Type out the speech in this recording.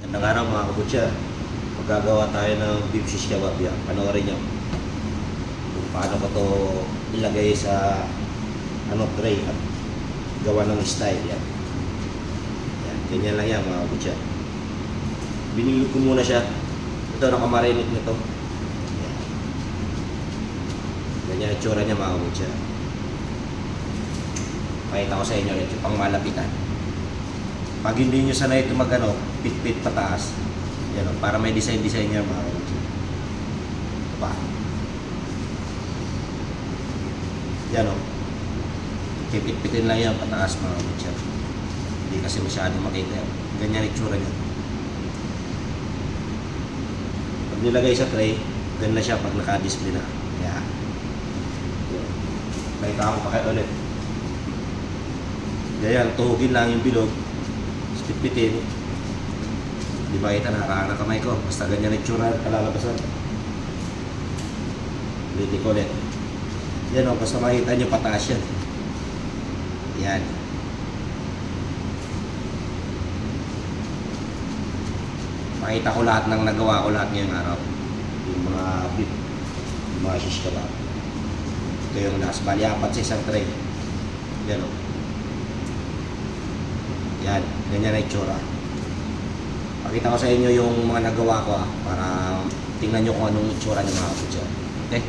Magandang araw mga kabutya. Magagawa tayo ng beef shish kebab yan. Panoorin nyo kung paano ko to ilagay sa tray at gawa ng style yan. Yan, ganyan lang yan mga kabutya. Binilog ko muna siya. Ito, nakamarinate nito. Yan. Ganyan ang itsura niya mga kabutya. Pakita ko sa inyo rin yung pangmalapitan. Pag hindi nyo sanay ito pit-pit pataas, yan o, para may design-design niya mga kabutya. Ito pa. Yan o. Pipit-pitin lang yan pataas mga kabutya. Hindi kasi masyado makita yan. Ganyan itsura niya. Pag nilagay sa tray, ganyan na siya pag naka-display na. Yan. Pakita ko pa kayo ulit. Ganyan, tuhugin lang yung bilog. Pitpitin. Di ba kita nakakarang kamay ko? Basta ganyan itsura kalalabasan. Ulitin ko ulit. Yan o, basta makita nyo pataas yan. Yan. Makita ko lahat ng nagawa ko lahat ngayong araw. Yung mga beef, yung mga shish kebab. Ito yung last. Bali, 4 sa isang tray. Yan o. Yan, ganyan na itsura. Pakita ko sa inyo yung mga nagawa ko para tingnan nyo kung anong itsura ng mga kabutya. Okay?